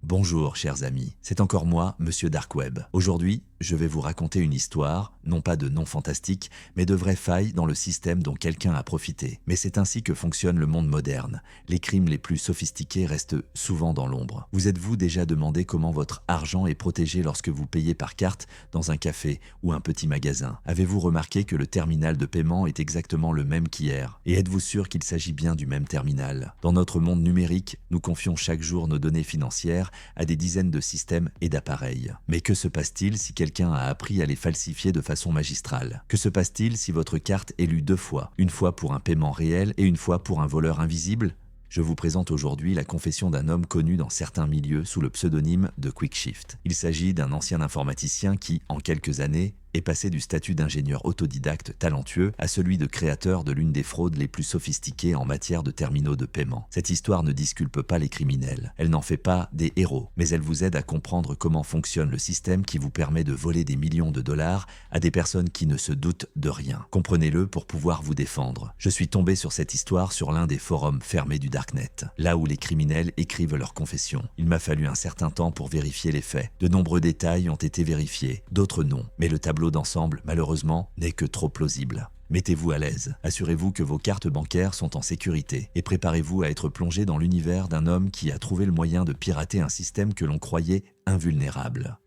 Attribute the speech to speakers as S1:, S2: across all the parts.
S1: Bonjour chers amis, c'est encore moi, Monsieur Dark Web. Aujourd'hui, je vais vous raconter une histoire, non pas de non fantastique, mais de vraies failles dans le système dont quelqu'un a profité. Mais c'est ainsi que fonctionne le monde moderne. Les crimes les plus sophistiqués restent souvent dans l'ombre. Vous êtes-vous déjà demandé comment votre argent est protégé lorsque vous payez par carte dans un café ou un petit magasin? Avez-vous remarqué que le terminal de paiement est exactement le même qu'hier? Et êtes-vous sûr qu'il s'agit bien du même terminal? Dans notre monde numérique, nous confions chaque jour nos données financières à des dizaines de systèmes et d'appareils. Mais que se passe-t-il si quelqu'un a appris à les falsifier de façon magistrale? Que se passe-t-il si votre carte est lue 2 fois, une fois pour un paiement réel et une fois pour un voleur invisible? Je vous présente aujourd'hui la confession d'un homme connu dans certains milieux sous le pseudonyme de QuickShift. Il s'agit d'un ancien informaticien qui, en quelques années, est passé du statut d'ingénieur autodidacte talentueux à celui de créateur de l'une des fraudes les plus sophistiquées en matière de terminaux de paiement. Cette histoire ne disculpe pas les criminels, elle n'en fait pas des héros, mais elle vous aide à comprendre comment fonctionne le système qui vous permet de voler des millions de dollars à des personnes qui ne se doutent de rien. Comprenez-le pour pouvoir vous défendre. Je suis tombé sur cette histoire sur l'un des forums fermés du Darknet, là où les criminels écrivent leurs confessions. Il m'a fallu un certain temps pour vérifier les faits. De nombreux détails ont été vérifiés, d'autres non, mais le tableau d'ensemble, malheureusement, n'est que trop plausible. Mettez-vous à l'aise, assurez-vous que vos cartes bancaires sont en sécurité et préparez-vous à être plongé dans l'univers d'un homme qui a trouvé le moyen de pirater un système que l'on croyait invulnérable.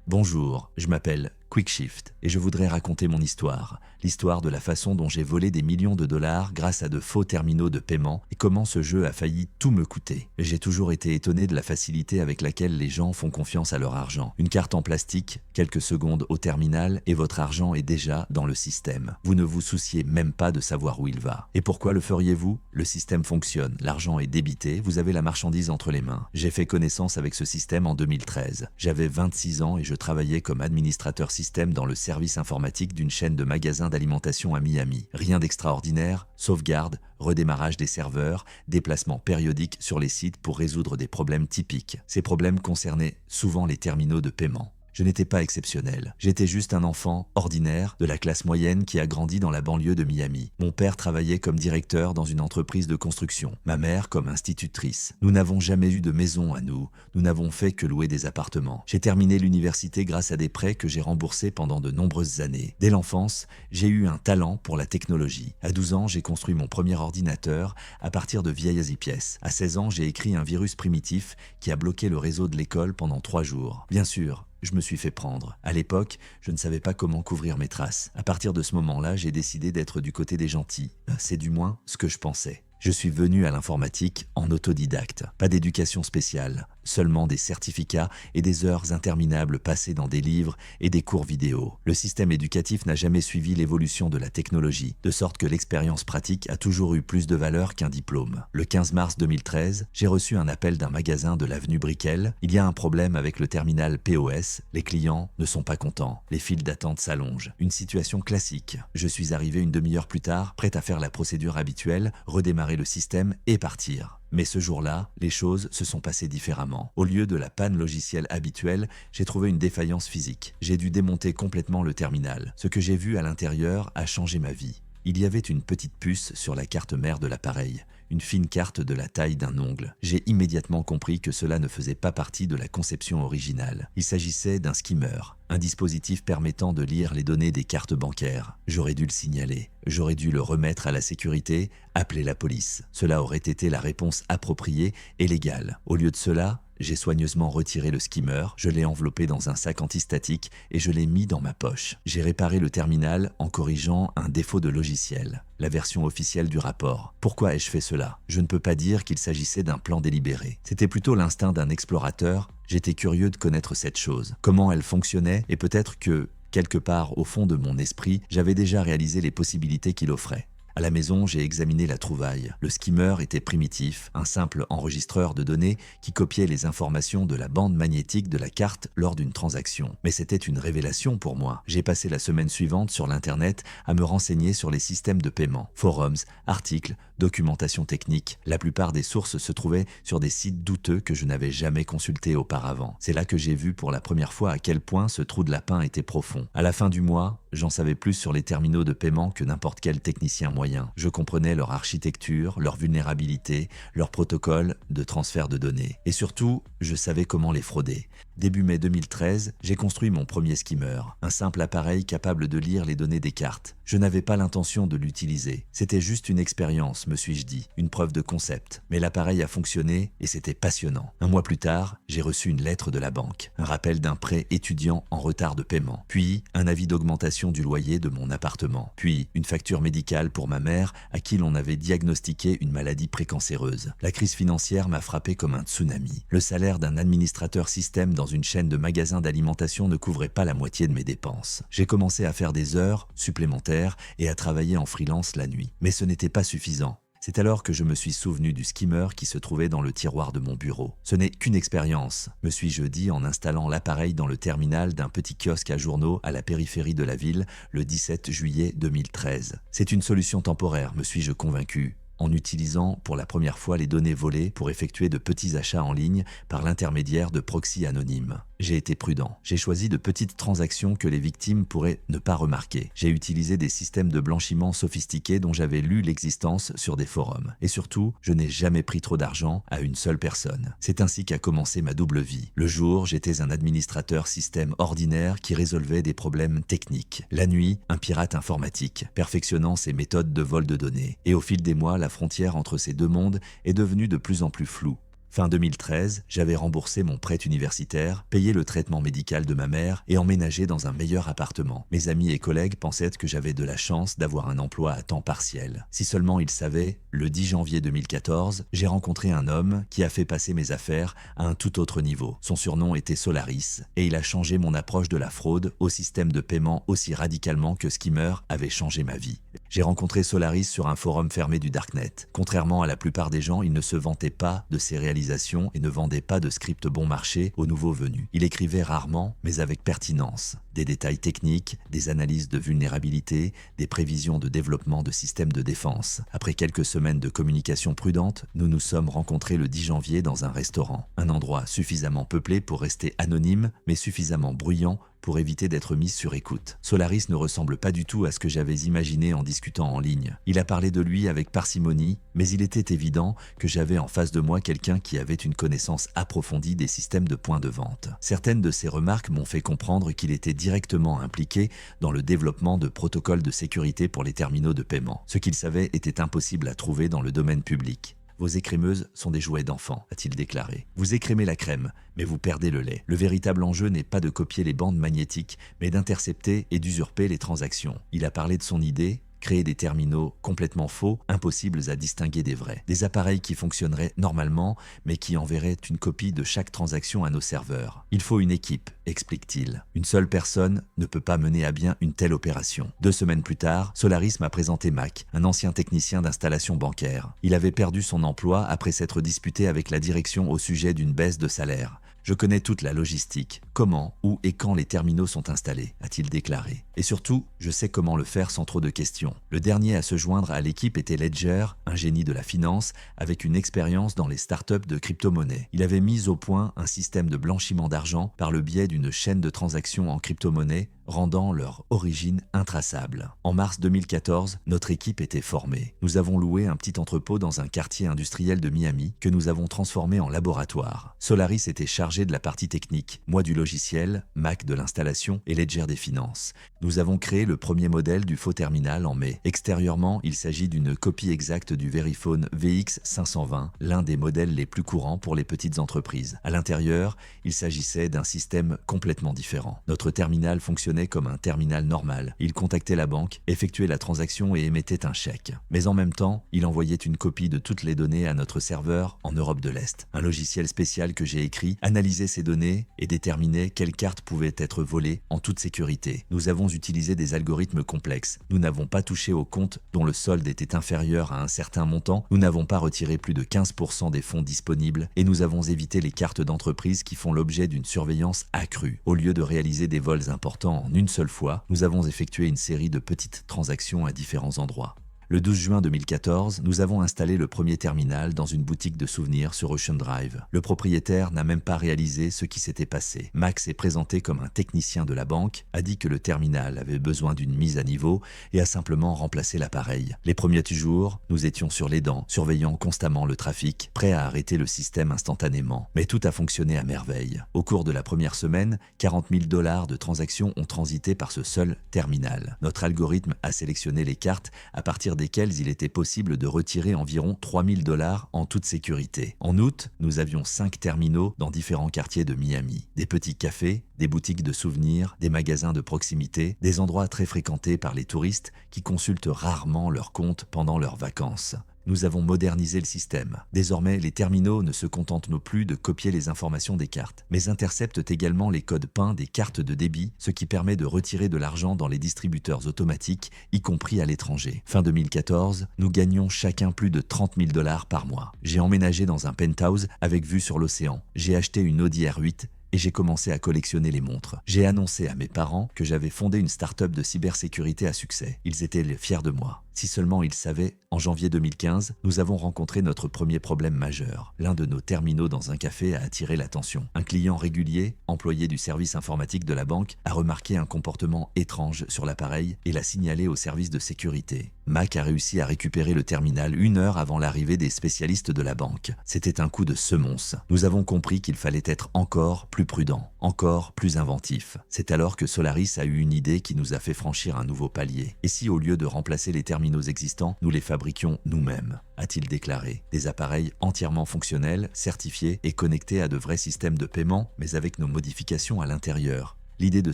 S1: Bonjour, je m'appelle QuickShift et je voudrais raconter mon histoire, l'histoire de la façon dont j'ai volé des millions de dollars grâce à de faux terminaux de paiement et comment ce jeu a failli tout me coûter. J'ai toujours été étonné de la facilité avec laquelle les gens font confiance à leur argent. Une carte en plastique, quelques secondes au terminal et votre argent est déjà dans le système. Vous ne vous souciez même pas de savoir où il va. Et pourquoi le feriez-vous? Le système fonctionne, l'argent est débité, vous avez la marchandise entre les mains. J'ai fait connaissance avec ce système en 2013. J'avais 26 ans et je travaillais comme administrateur système dans le service informatique d'une chaîne de magasins d'alimentation à Miami. Rien d'extraordinaire, sauvegarde, redémarrage des serveurs, déplacements périodiques sur les sites pour résoudre des problèmes typiques. Ces problèmes concernaient souvent les terminaux de paiement. Je n'étais pas exceptionnel. J'étais juste un enfant ordinaire de la classe moyenne qui a grandi dans la banlieue de Miami. Mon père travaillait comme directeur dans une entreprise de construction, ma mère comme institutrice. Nous n'avons jamais eu de maison à nous, nous n'avons fait que louer des appartements. J'ai terminé l'université grâce à des prêts que j'ai remboursés pendant de nombreuses années. Dès l'enfance, j'ai eu un talent pour la technologie. À 12 ans, j'ai construit mon premier ordinateur à partir de vieilles pièces. À 16 ans, j'ai écrit un virus primitif qui a bloqué le réseau de l'école pendant 3 jours. Bien sûr, je me suis fait prendre. À l'époque, je ne savais pas comment couvrir mes traces. À partir de ce moment-là, j'ai décidé d'être du côté des gentils. C'est du moins ce que je pensais. Je suis venu à l'informatique en autodidacte. Pas d'éducation spéciale, seulement des certificats et des heures interminables passées dans des livres et des cours vidéo. Le système éducatif n'a jamais suivi l'évolution de la technologie, de sorte que l'expérience pratique a toujours eu plus de valeur qu'un diplôme. Le 15 mars 2013, j'ai reçu un appel d'un magasin de l'avenue Brickell. Il y a un problème avec le terminal POS, les clients ne sont pas contents, les files d'attente s'allongent. Une situation classique. Je suis arrivé une demi-heure plus tard, prêt à faire la procédure habituelle, redémarrer le système et partir. Mais ce jour-là, les choses se sont passées différemment. Au lieu de la panne logicielle habituelle, j'ai trouvé une défaillance physique. J'ai dû démonter complètement le terminal. Ce que j'ai vu à l'intérieur a changé ma vie. Il y avait une petite puce sur la carte mère de l'appareil, une fine carte de la taille d'un ongle. J'ai immédiatement compris que cela ne faisait pas partie de la conception originale. Il s'agissait d'un skimmer, un dispositif permettant de lire les données des cartes bancaires. J'aurais dû le signaler, j'aurais dû le remettre à la sécurité, appeler la police. Cela aurait été la réponse appropriée et légale. Au lieu de cela, j'ai soigneusement retiré le skimmer, je l'ai enveloppé dans un sac antistatique et je l'ai mis dans ma poche. J'ai réparé le terminal en corrigeant un défaut de logiciel, la version officielle du rapport. Pourquoi ai-je fait cela? Je ne peux pas dire qu'il s'agissait d'un plan délibéré. C'était plutôt l'instinct d'un explorateur. J'étais curieux de connaître cette chose, comment elle fonctionnait et peut-être que, quelque part au fond de mon esprit, j'avais déjà réalisé les possibilités qu'il offrait. À la maison, j'ai examiné la trouvaille. Le skimmer était primitif, un simple enregistreur de données qui copiait les informations de la bande magnétique de la carte lors d'une transaction. Mais c'était une révélation pour moi. J'ai passé la semaine suivante sur l'internet à me renseigner sur les systèmes de paiement. Forums, articles, documentation technique. La plupart des sources se trouvaient sur des sites douteux que je n'avais jamais consultés auparavant. C'est là que j'ai vu pour la première fois à quel point ce trou de lapin était profond. À la fin du mois, j'en savais plus sur les terminaux de paiement que n'importe quel technicien moyen. Je comprenais leur architecture, leur vulnérabilité, leur protocole de transfert de données. Et surtout, je savais comment les frauder. Début mai 2013, j'ai construit mon premier skimmer, un simple appareil capable de lire les données des cartes. Je n'avais pas l'intention de l'utiliser. C'était juste une expérience, me suis-je dit, une preuve de concept. Mais l'appareil a fonctionné et c'était passionnant. Un mois plus tard, j'ai reçu une lettre de la banque, un rappel d'un prêt étudiant en retard de paiement, puis un avis d'augmentation du loyer de mon appartement, puis une facture médicale pour ma mère à qui l'on avait diagnostiqué une maladie précancéreuse. La crise financière m'a frappé comme un tsunami. Le salaire d'un administrateur système dans une chaîne de magasins d'alimentation ne couvrait pas la moitié de mes dépenses. J'ai commencé à faire des heures supplémentaires et à travailler en freelance la nuit. Mais ce n'était pas suffisant. C'est alors que je me suis souvenu du skimmer qui se trouvait dans le tiroir de mon bureau. Ce n'est qu'une expérience, me suis-je dit en installant l'appareil dans le terminal d'un petit kiosque à journaux à la périphérie de la ville le 17 juillet 2013. C'est une solution temporaire, me suis-je convaincu, en utilisant pour la première fois les données volées pour effectuer de petits achats en ligne par l'intermédiaire de proxys anonymes. J'ai été prudent. J'ai choisi de petites transactions que les victimes pourraient ne pas remarquer. J'ai utilisé des systèmes de blanchiment sophistiqués dont j'avais lu l'existence sur des forums. Et surtout, je n'ai jamais pris trop d'argent à une seule personne. C'est ainsi qu'a commencé ma double vie. Le jour, j'étais un administrateur système ordinaire qui résolvait des problèmes techniques. La nuit, un pirate informatique, perfectionnant ses méthodes de vol de données. Et au fil des mois, la frontière entre ces deux mondes est devenue de plus en plus floue. Fin 2013, j'avais remboursé mon prêt universitaire, payé le traitement médical de ma mère et emménagé dans un meilleur appartement. Mes amis et collègues pensaient que j'avais de la chance d'avoir un emploi à temps partiel. Si seulement ils savaient, le 10 janvier 2014, j'ai rencontré un homme qui a fait passer mes affaires à un tout autre niveau. Son surnom était Solaris et il a changé mon approche de la fraude au système de paiement aussi radicalement que Skimmer avait changé ma vie. J'ai rencontré Solaris sur un forum fermé du Darknet. Contrairement à la plupart des gens, il ne se vantait pas de ses réalisations et ne vendait pas de script bon marché aux nouveaux venus. Il écrivait rarement, mais avec pertinence. Des détails techniques, des analyses de vulnérabilité, des prévisions de développement de systèmes de défense. Après quelques semaines de communication prudente, nous nous sommes rencontrés le 10 janvier dans un restaurant. Un endroit suffisamment peuplé pour rester anonyme, mais suffisamment bruyant pour éviter d'être mis sur écoute. Solaris ne ressemble pas du tout à ce que j'avais imaginé en discutant en ligne. Il a parlé de lui avec parcimonie, mais il était évident que j'avais en face de moi quelqu'un qui avait une connaissance approfondie des systèmes de points de vente. Certaines de ses remarques m'ont fait comprendre qu'il était directement impliqué dans le développement de protocoles de sécurité pour les terminaux de paiement. Ce qu'il savait était impossible à trouver dans le domaine public. Vos écrémeuses sont des jouets d'enfants, a-t-il déclaré. Vous écrémez la crème, mais vous perdez le lait. Le véritable enjeu n'est pas de copier les bandes magnétiques, mais d'intercepter et d'usurper les transactions. Il a parlé de son idée, créer des terminaux complètement faux, impossibles à distinguer des vrais. Des appareils qui fonctionneraient normalement, mais qui enverraient une copie de chaque transaction à nos serveurs. Il faut une équipe, explique-t-il. Une seule personne ne peut pas mener à bien une telle opération. 2 semaines plus tard, Solaris m'a présenté Mac, un ancien technicien d'installation bancaire. Il avait perdu son emploi après s'être disputé avec la direction au sujet d'une baisse de salaire. Je connais toute la logistique, comment, où et quand les terminaux sont installés, a-t-il déclaré. Et surtout, je sais comment le faire sans trop de questions. Le dernier à se joindre à l'équipe était Ledger, un génie de la finance, avec une expérience dans les startups de crypto-monnaies. Il avait mis au point un système de blanchiment d'argent par le biais d'une chaîne de transactions en crypto-monnaie, rendant leur origine intraçable. En mars 2014, notre équipe était formée. Nous avons loué un petit entrepôt dans un quartier industriel de Miami que nous avons transformé en laboratoire. Solaris était chargé de la partie technique, moi du logiciel, Mac de l'installation et Ledger des finances. Nous avons créé le premier modèle du faux terminal en mai. Extérieurement, il s'agit d'une copie exacte du Verifone VX520, l'un des modèles les plus courants pour les petites entreprises. À l'intérieur, il s'agissait d'un système complètement différent. Notre terminal fonctionnait comme un terminal normal. Il contactait la banque, effectuait la transaction et émettait un chèque. Mais en même temps, il envoyait une copie de toutes les données à notre serveur en Europe de l'Est. Un logiciel spécial que j'ai écrit analysait ces données et déterminait quelles cartes pouvaient être volées en toute sécurité. Nous avons utilisé des algorithmes complexes. Nous n'avons pas touché aux comptes dont le solde était inférieur à un certain montant. Nous n'avons pas retiré plus de 15% des fonds disponibles et nous avons évité les cartes d'entreprise qui font l'objet d'une surveillance accrue. Au lieu de réaliser des vols importants en une seule fois, nous avons effectué une série de petites transactions à différents endroits. Le 12 juin 2014, nous avons installé le premier terminal dans une boutique de souvenirs sur Ocean Drive. Le propriétaire n'a même pas réalisé ce qui s'était passé. Max s'est présenté comme un technicien de la banque, a dit que le terminal avait besoin d'une mise à niveau et a simplement remplacé l'appareil. Les premiers jours, nous étions sur les dents, surveillant constamment le trafic, prêts à arrêter le système instantanément. Mais tout a fonctionné à merveille. Au cours de la première semaine, 40 000 $ de transactions ont transité par ce seul terminal. Notre algorithme a sélectionné les cartes à partir desquelles il était possible de retirer environ 3 000 $ en toute sécurité. En août, nous avions 5 terminaux dans différents quartiers de Miami. Des petits cafés, des boutiques de souvenirs, des magasins de proximité, des endroits très fréquentés par les touristes qui consultent rarement leurs comptes pendant leurs vacances. Nous avons modernisé le système. Désormais, les terminaux ne se contentent plus de copier les informations des cartes, mais interceptent également les codes PIN des cartes de débit, ce qui permet de retirer de l'argent dans les distributeurs automatiques, y compris à l'étranger. Fin 2014, nous gagnions chacun plus de 30 000 $ par mois. J'ai emménagé dans un penthouse avec vue sur l'océan. J'ai acheté une Audi R8 et j'ai commencé à collectionner les montres. J'ai annoncé à mes parents que j'avais fondé une start-up de cybersécurité à succès. Ils étaient fiers de moi. Si seulement ils savaient, en janvier 2015, nous avons rencontré notre premier problème majeur. L'un de nos terminaux dans un café a attiré l'attention. Un client régulier, employé du service informatique de la banque, a remarqué un comportement étrange sur l'appareil et l'a signalé au service de sécurité. Mac a réussi à récupérer le terminal 1 heure avant l'arrivée des spécialistes de la banque. C'était un coup de semonce. Nous avons compris qu'il fallait être encore plus prudent, encore plus inventif. C'est alors que Solaris a eu une idée qui nous a fait franchir un nouveau palier. Et si au lieu de remplacer les terminaux existants, nous les fabriquions nous-mêmes, a-t-il déclaré. Des appareils entièrement fonctionnels, certifiés et connectés à de vrais systèmes de paiement, mais avec nos modifications à l'intérieur. L'idée de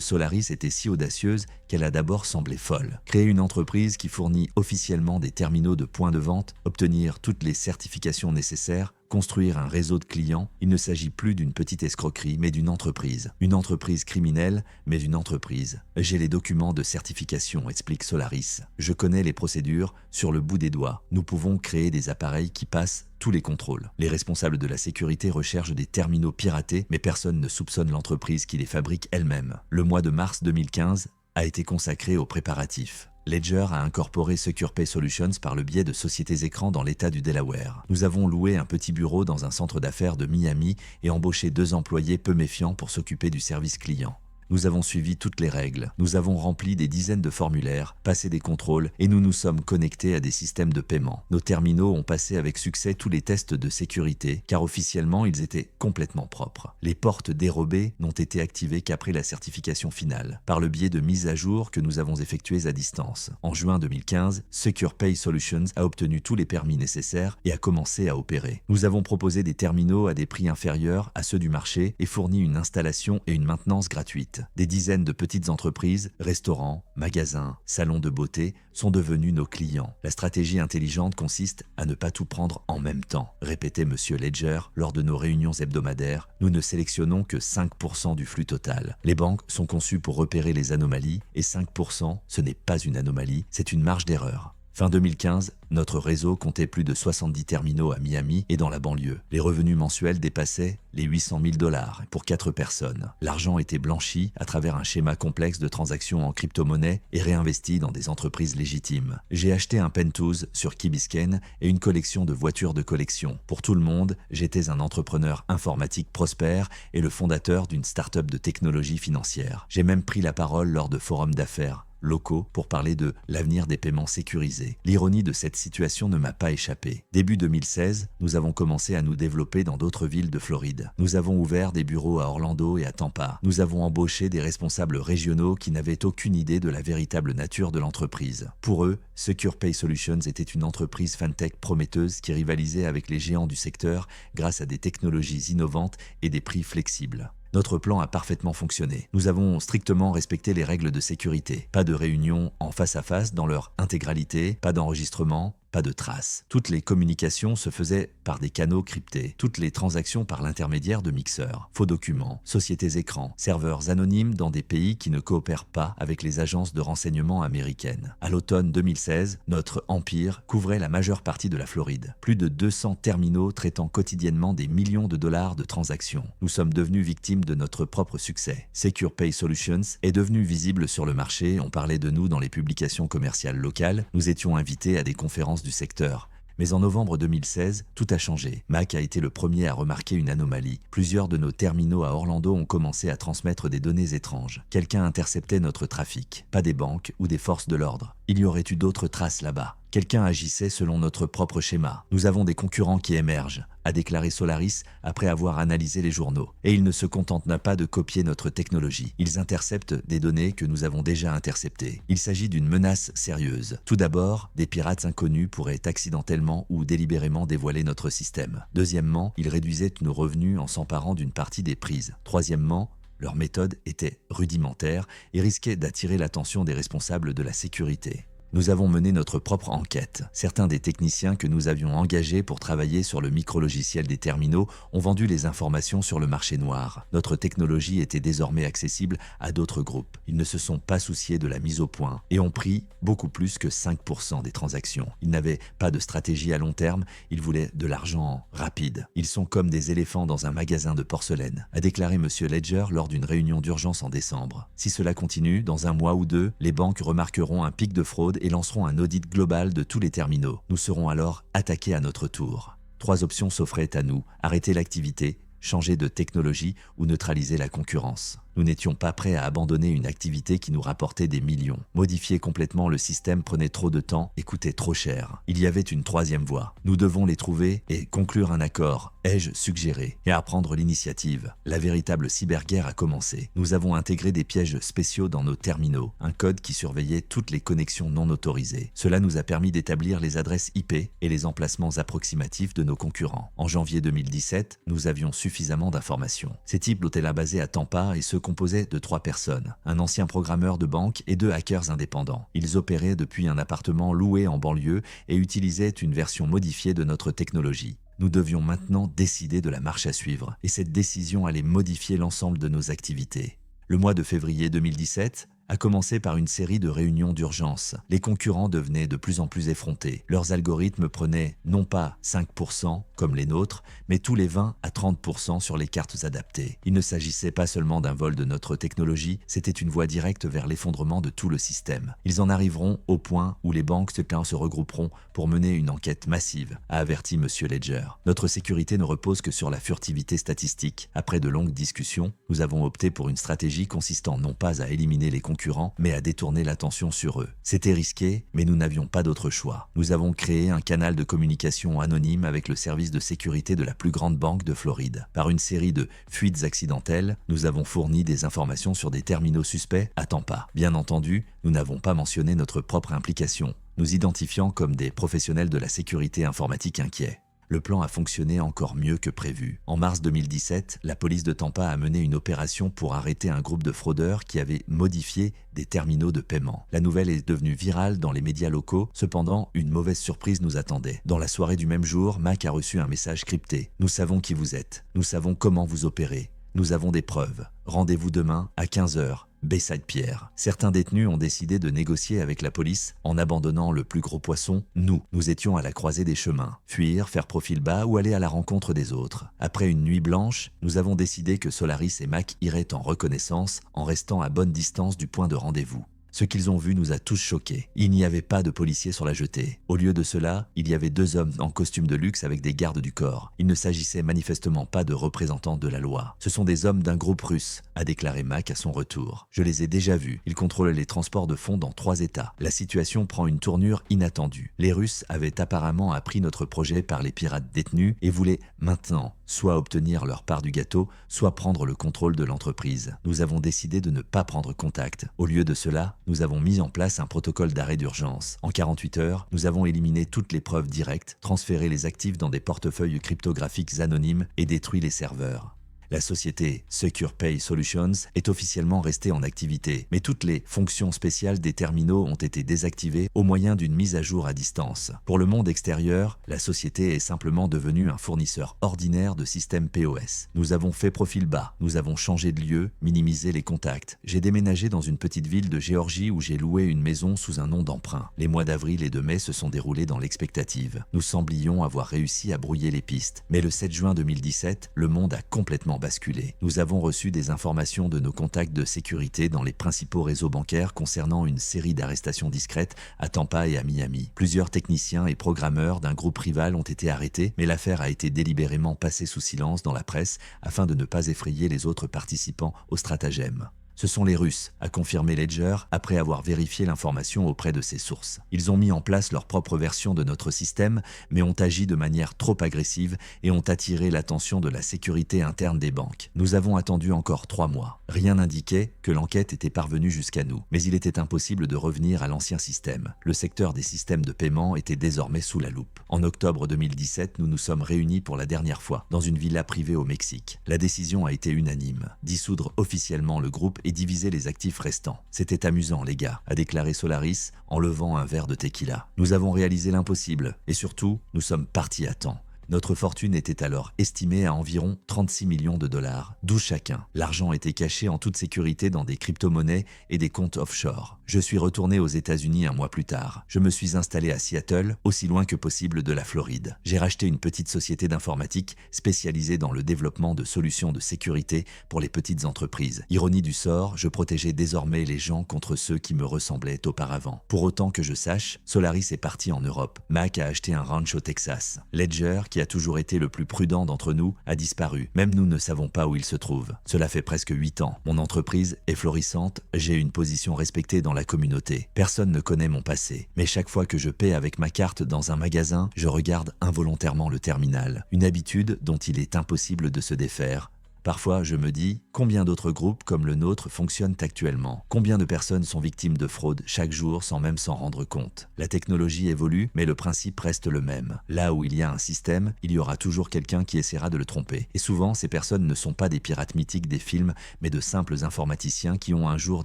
S1: Solaris était si audacieuse qu'elle a d'abord semblé folle. Créer une entreprise qui fournit officiellement des terminaux de points de vente, obtenir toutes les certifications nécessaires, construire un réseau de clients, il ne s'agit plus d'une petite escroquerie, mais d'une entreprise. Une entreprise criminelle, mais une entreprise. J'ai les documents de certification, explique Solaris. Je connais les procédures sur le bout des doigts. Nous pouvons créer des appareils qui passent tous les contrôles. Les responsables de la sécurité recherchent des terminaux piratés, mais personne ne soupçonne l'entreprise qui les fabrique elle-même. Le mois de mars 2015 a été consacré aux préparatifs. Ledger a incorporé SecurePay Solutions par le biais de sociétés écrans dans l'État du Delaware. Nous avons loué un petit bureau dans un centre d'affaires de Miami et embauché 2 employés peu méfiants pour s'occuper du service client. Nous avons suivi toutes les règles, nous avons rempli des dizaines de formulaires, passé des contrôles et nous nous sommes connectés à des systèmes de paiement. Nos terminaux ont passé avec succès tous les tests de sécurité car officiellement ils étaient complètement propres. Les portes dérobées n'ont été activées qu'après la certification finale, par le biais de mises à jour que nous avons effectuées à distance. En juin 2015, SecurePay Solutions a obtenu tous les permis nécessaires et a commencé à opérer. Nous avons proposé des terminaux à des prix inférieurs à ceux du marché et fourni une installation et une maintenance gratuite. Des dizaines de petites entreprises, restaurants, magasins, salons de beauté sont devenus nos clients. La stratégie intelligente consiste à ne pas tout prendre en même temps, répétait Monsieur Ledger lors de nos réunions hebdomadaires. Nous ne sélectionnons que 5% du flux total. Les banques sont conçues pour repérer les anomalies et 5%, ce n'est pas une anomalie, c'est une marge d'erreur. Fin 2015, notre réseau comptait plus de 70 terminaux à Miami et dans la banlieue. Les revenus mensuels dépassaient les 800 000 $ pour 4 personnes. L'argent était blanchi à travers un schéma complexe de transactions en crypto-monnaie et réinvesti dans des entreprises légitimes. J'ai acheté un penthouse sur Key Biscayne et une collection de voitures de collection. Pour tout le monde, j'étais un entrepreneur informatique prospère et le fondateur d'une start-up de technologie financière. J'ai même pris la parole lors de forums d'affaires locaux pour parler de l'avenir des paiements sécurisés. L'ironie de cette situation ne m'a pas échappé. Début 2016, nous avons commencé à nous développer dans d'autres villes de Floride. Nous avons ouvert des bureaux à Orlando et à Tampa. Nous avons embauché des responsables régionaux qui n'avaient aucune idée de la véritable nature de l'entreprise. Pour eux, SecurePay Solutions était une entreprise fintech prometteuse qui rivalisait avec les géants du secteur grâce à des technologies innovantes et des prix flexibles. Notre plan a parfaitement fonctionné. Nous avons strictement respecté les règles de sécurité. Pas de réunions en face à face dans leur intégralité, pas d'enregistrement, pas de traces. Toutes les communications se faisaient par des canaux cryptés, toutes les transactions par l'intermédiaire de mixeurs, faux documents, sociétés écrans, serveurs anonymes dans des pays qui ne coopèrent pas avec les agences de renseignement américaines. À l'automne 2016, notre empire couvrait la majeure partie de la Floride. Plus de 200 terminaux traitant quotidiennement des millions de dollars de transactions. Nous sommes devenus victimes de notre propre succès. Secure Pay Solutions est devenu visible sur le marché, on parlait de nous dans les publications commerciales locales, nous étions invités à des conférences du secteur. Mais en novembre 2016, tout a changé. Mac a été le premier à remarquer une anomalie. Plusieurs de nos terminaux à Orlando ont commencé à transmettre des données étranges. Quelqu'un interceptait notre trafic, pas des banques ou des forces de l'ordre. Il y aurait eu d'autres traces là-bas. Quelqu'un agissait selon notre propre schéma. Nous avons des concurrents qui émergent, a déclaré Solaris après avoir analysé les journaux. Et ils ne se contentent pas de copier notre technologie. Ils interceptent des données que nous avons déjà interceptées. Il s'agit d'une menace sérieuse. Tout d'abord, des pirates inconnus pourraient accidentellement ou délibérément dévoiler notre système. Deuxièmement, ils réduisaient nos revenus en s'emparant d'une partie des prises. Troisièmement, leur méthode était rudimentaire et risquait d'attirer l'attention des responsables de la sécurité. Nous avons mené notre propre enquête. Certains des techniciens que nous avions engagés pour travailler sur le micrologiciel des terminaux ont vendu les informations sur le marché noir. Notre technologie était désormais accessible à d'autres groupes. Ils ne se sont pas souciés de la mise au point et ont pris beaucoup plus que 5% des transactions. Ils n'avaient pas de stratégie à long terme, ils voulaient de l'argent rapide. Ils sont comme des éléphants dans un magasin de porcelaine, a déclaré M. Ledger lors d'une réunion d'urgence en décembre. Si cela continue, dans un mois ou deux, les banques remarqueront un pic de fraude et lanceront un audit global de tous les terminaux. Nous serons alors attaqués à notre tour. 3 options s'offraient à nous: arrêter l'activité, changer de technologie ou neutraliser la concurrence. Nous n'étions pas prêts à abandonner une activité qui nous rapportait des millions. Modifier complètement le système prenait trop de temps et coûtait trop cher. Il y avait une troisième voie. Nous devons les trouver et conclure un accord, ai-je suggéré, et à prendre l'initiative. La véritable cyberguerre a commencé. Nous avons intégré des pièges spéciaux dans nos terminaux, un code qui surveillait toutes les connexions non autorisées. Cela nous a permis d'établir les adresses IP et les emplacements approximatifs de nos concurrents. En janvier 2017, nous avions suffisamment d'informations. Ces types d'hôtels basés à Tampa et ceux composé de 3 personnes, un ancien programmeur de banque et 2 hackers indépendants. Ils opéraient depuis un appartement loué en banlieue et utilisaient une version modifiée de notre technologie. Nous devions maintenant décider de la marche à suivre, et cette décision allait modifier l'ensemble de nos activités. Le mois de février 2017 a commencé par une série de réunions d'urgence. Les concurrents devenaient de plus en plus effrontés. Leurs algorithmes prenaient non pas 5% comme les nôtres, mais tous les 20 à 30% sur les cartes adaptées. Il ne s'agissait pas seulement d'un vol de notre technologie, c'était une voie directe vers l'effondrement de tout le système. Ils en arriveront au point où les banques se regrouperont pour mener une enquête massive, a averti M. Ledger. Notre sécurité ne repose que sur la furtivité statistique. Après de longues discussions, nous avons opté pour une stratégie consistant non pas à éliminer les concurrents, mais à détourner l'attention sur eux. C'était risqué, mais nous n'avions pas d'autre choix. Nous avons créé un canal de communication anonyme avec le service de sécurité de la plus grande banque de Floride. Par une série de fuites accidentelles, nous avons fourni des informations sur des terminaux suspects à Tampa. Bien entendu, nous n'avons pas mentionné notre propre implication, nous identifiant comme des professionnels de la sécurité informatique inquiets. Le plan a fonctionné encore mieux que prévu. En mars 2017, la police de Tampa a mené une opération pour arrêter un groupe de fraudeurs qui avait modifié des terminaux de paiement. La nouvelle est devenue virale dans les médias locaux, cependant, une mauvaise surprise nous attendait. Dans la soirée du même jour, Mac a reçu un message crypté. « Nous savons qui vous êtes. Nous savons comment vous opérez. Nous avons des preuves. Rendez-vous demain à 15h. Bayside Pier. » Certains détenus ont décidé de négocier avec la police en abandonnant le plus gros poisson. Nous étions à la croisée des chemins. Fuir, faire profil bas ou aller à la rencontre des autres. Après une nuit blanche, nous avons décidé que Solaris et Mac iraient en reconnaissance en restant à bonne distance du point de rendez-vous. Ce qu'ils ont vu nous a tous choqués. Il n'y avait pas de policiers sur la jetée. Au lieu de cela, il y avait 2 hommes en costume de luxe avec des gardes du corps. Il ne s'agissait manifestement pas de représentants de la loi. Ce sont des hommes d'un groupe russe, a déclaré Mac à son retour. Je les ai déjà vus. Ils contrôlent les transports de fonds dans 3 États. La situation prend une tournure inattendue. Les Russes avaient apparemment appris notre projet par les pirates détenus et voulaient maintenant soit obtenir leur part du gâteau, soit prendre le contrôle de l'entreprise. Nous avons décidé de ne pas prendre contact. Au lieu de cela, nous avons mis en place un protocole d'arrêt d'urgence. En 48 heures, nous avons éliminé toutes les preuves directes, transféré les actifs dans des portefeuilles cryptographiques anonymes et détruit les serveurs. La société Secure Pay Solutions est officiellement restée en activité, mais toutes les fonctions spéciales des terminaux ont été désactivées au moyen d'une mise à jour à distance. Pour le monde extérieur, la société est simplement devenue un fournisseur ordinaire de systèmes POS. Nous avons fait profil bas, nous avons changé de lieu, minimisé les contacts. J'ai déménagé dans une petite ville de Géorgie où j'ai loué une maison sous un nom d'emprunt. Les mois d'avril et de mai se sont déroulés dans l'expectative. Nous semblions avoir réussi à brouiller les pistes. Mais le 7 juin 2017, le monde a complètement basculé. Nous avons reçu des informations de nos contacts de sécurité dans les principaux réseaux bancaires concernant une série d'arrestations discrètes à Tampa et à Miami. Plusieurs techniciens et programmeurs d'un groupe rival ont été arrêtés, mais l'affaire a été délibérément passée sous silence dans la presse afin de ne pas effrayer les autres participants au stratagème. Ce sont les Russes, a confirmé Ledger après avoir vérifié l'information auprès de ses sources. Ils ont mis en place leur propre version de notre système, mais ont agi de manière trop agressive et ont attiré l'attention de la sécurité interne des banques. Nous avons attendu encore 3 mois. Rien n'indiquait que l'enquête était parvenue jusqu'à nous, mais il était impossible de revenir à l'ancien système. Le secteur des systèmes de paiement était désormais sous la loupe. En octobre 2017, nous nous sommes réunis pour la dernière fois dans une villa privée au Mexique. La décision a été unanime, dissoudre officiellement le groupe et diviser les actifs restants. C'était amusant, les gars, a déclaré Solaris en levant un verre de tequila. Nous avons réalisé l'impossible et surtout, nous sommes partis à temps. Notre fortune était alors estimée à environ 36 millions de dollars, 12 chacun. L'argent était caché en toute sécurité dans des crypto-monnaies et des comptes offshore. Je suis retourné aux États-Unis un mois plus tard. Je me suis installé à Seattle, aussi loin que possible de la Floride. J'ai racheté une petite société d'informatique spécialisée dans le développement de solutions de sécurité pour les petites entreprises. Ironie du sort, je protégeais désormais les gens contre ceux qui me ressemblaient auparavant. Pour autant que je sache, Solaris est parti en Europe. Mac a acheté un ranch au Texas. Ledger, qui a toujours été le plus prudent d'entre nous, a disparu. Même nous ne savons pas où il se trouve. Cela fait presque 8 ans. Mon entreprise est florissante, j'ai une position respectée dans la communauté. Personne ne connaît mon passé. Mais chaque fois que je paie avec ma carte dans un magasin, je regarde involontairement le terminal. Une habitude dont il est impossible de se défaire. Parfois, je me dis, combien d'autres groupes comme le nôtre fonctionnent actuellement? Combien de personnes sont victimes de fraude chaque jour sans même s'en rendre compte? La technologie évolue, mais le principe reste le même. Là où il y a un système, il y aura toujours quelqu'un qui essaiera de le tromper. Et souvent, ces personnes ne sont pas des pirates mythiques des films, mais de simples informaticiens qui ont un jour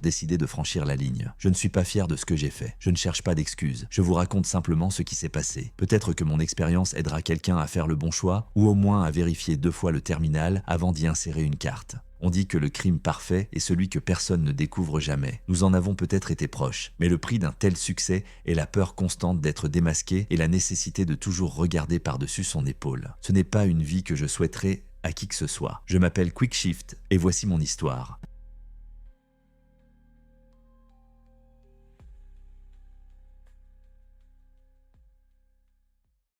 S1: décidé de franchir la ligne. Je ne suis pas fier de ce que j'ai fait. Je ne cherche pas d'excuses. Je vous raconte simplement ce qui s'est passé. Peut-être que mon expérience aidera quelqu'un à faire le bon choix, ou au moins à vérifier 2 fois le terminal avant d'y insérer une carte. On dit que le crime parfait est celui que personne ne découvre jamais. Nous en avons peut-être été proches, mais le prix d'un tel succès est la peur constante d'être démasqué et la nécessité de toujours regarder par-dessus son épaule. Ce n'est pas une vie que je souhaiterais à qui que ce soit. Je m'appelle QuickShift et voici mon histoire.